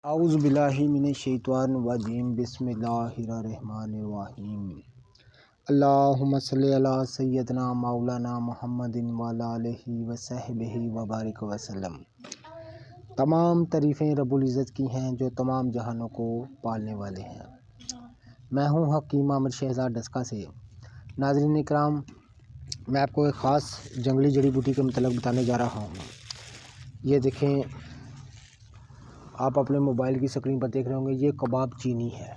اعوذ باللہ من الشیطان الرجیم بسم اللہ الرحمن الرحیم اللہم صلی علی سیدنا مولانا محمد وعلی آلہ وصحبہ وبارک وسلم۔ تمام تعریفیں رب العزت کی ہیں جو تمام جہانوں کو پالنے والے ہیں۔ میں ہوں حکیم عامر شہزاد ڈسکا سے۔ ناظرین اکرام، میں آپ کو ایک خاص جنگلی جڑی بوٹی کے متعلق بتانے جا رہا ہوں۔ یہ دیکھیں، آپ اپنے موبائل کی سکرین پر دیکھ رہے ہوں گے، یہ کباب چینی ہے۔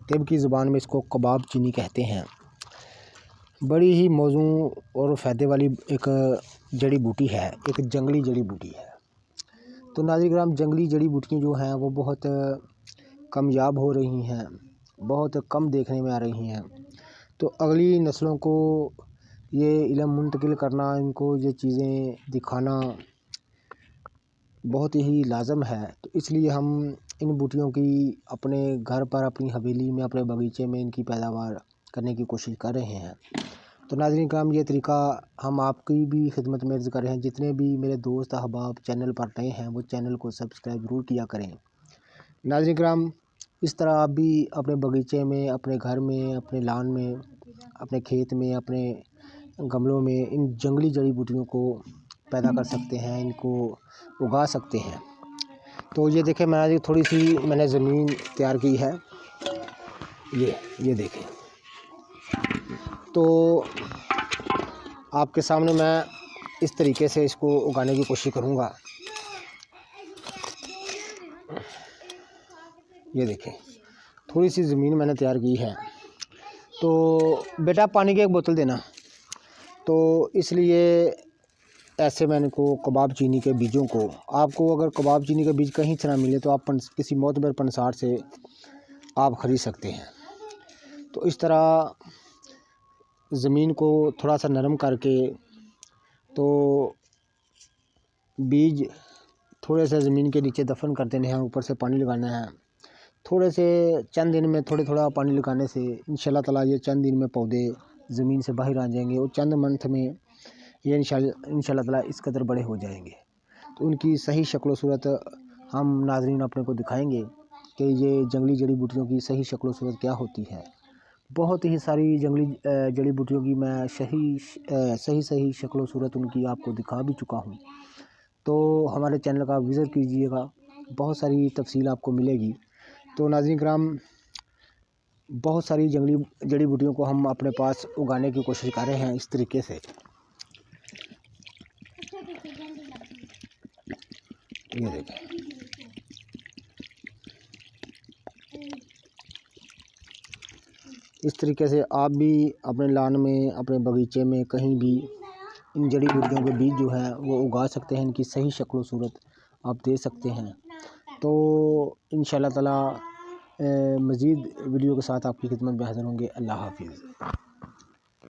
طب کی زبان میں اس کو کباب چینی کہتے ہیں۔ بڑی ہی موزوں اور فائدے والی ایک جڑی بوٹی ہے، ایک جنگلی جڑی بوٹی ہے۔ تو ناظرین کرام، جنگلی جڑی بوٹیاں جو ہیں وہ بہت کمیاب ہو رہی ہیں، بہت کم دیکھنے میں آ رہی ہیں۔ تو اگلی نسلوں کو یہ علم منتقل کرنا، ان کو یہ چیزیں دکھانا بہت ہی لازم ہے۔ تو اس لیے ہم ان بوٹیوں کی اپنے گھر پر، اپنی حویلی میں، اپنے باغیچے میں ان کی پیداوار کرنے کی کوشش کر رہے ہیں۔ تو ناظرین کرام، یہ طریقہ ہم آپ کی بھی خدمت میں عرض کر رہے ہیں۔ جتنے بھی میرے دوست احباب چینل پر نئے ہیں وہ چینل کو سبسکرائب ضرور کیا کریں۔ ناظرین کرام، اس طرح آپ بھی اپنے باغیچے میں، اپنے گھر میں، اپنے لان میں، اپنے کھیت میں، اپنے گملوں میں ان جنگلی جڑی بوٹیوں کو پیدا کر سکتے ہیں، ان کو اگا سکتے ہیں۔ تو یہ دیکھیں، میں تھوڑی سی زمین تیار کی ہے، یہ دیکھیں۔ تو آپ کے سامنے میں اس طریقے سے اس کو اگانے کی کوشش کروں گا۔ یہ دیکھیں، تھوڑی سی زمین میں نے تیار کی ہے۔ تو بیٹا پانی کی ایک بوتل دینا۔ تو اس لیے ایسے میں نے کو کباب چینی کے بیجوں کو، آپ کو اگر کباب چینی کا بیج کہیں سے نہ ملے تو آپ کسی معتبر پنسار سے آپ خرید سکتے ہیں۔ تو اس طرح زمین کو تھوڑا سا نرم کر کے، تو بیج تھوڑے سے زمین کے نیچے دفن کر دینے ہیں، اوپر سے پانی لگانا ہے۔ تھوڑے سے چند دن میں تھوڑا پانی لگانے سے انشاءاللہ تعالیٰ یہ چند دن میں پودے زمین سے باہر آ جائیں گے، اور چند منتھ میں یہ انشاءاللہ تعالیٰ اس قدر بڑے ہو جائیں گے۔ تو ان کی صحیح شکل و صورت ہم ناظرین اپنے کو دکھائیں گے کہ یہ جنگلی جڑی بوٹیوں کی صحیح شکل و صورت کیا ہوتی ہے۔ بہت ہی ساری جنگلی جڑی بوٹیوں کی میں صحیح شکل و صورت ان کی آپ کو دکھا بھی چکا ہوں۔ تو ہمارے چینل کا وزٹ کیجئے گا، بہت ساری تفصیل آپ کو ملے گی۔ تو ناظرین کرام، بہت ساری جنگلی جڑی بوٹیوں کو ہم اپنے پاس اگانے کی کوشش کر رہے ہیں اس طریقے سے۔ یہ دیکھیں، اس طریقے سے آپ بھی اپنے لان میں، اپنے باغیچے میں، کہیں بھی ان جڑی بوٹیوں کے بیج جو ہیں وہ اگا سکتے ہیں، ان کی صحیح شکل و صورت آپ دے سکتے ہیں۔ تو انشاءاللہ تعالیٰ مزید ویڈیو کے ساتھ آپ کی خدمت میں حاضر ہوں گے۔ اللہ حافظ۔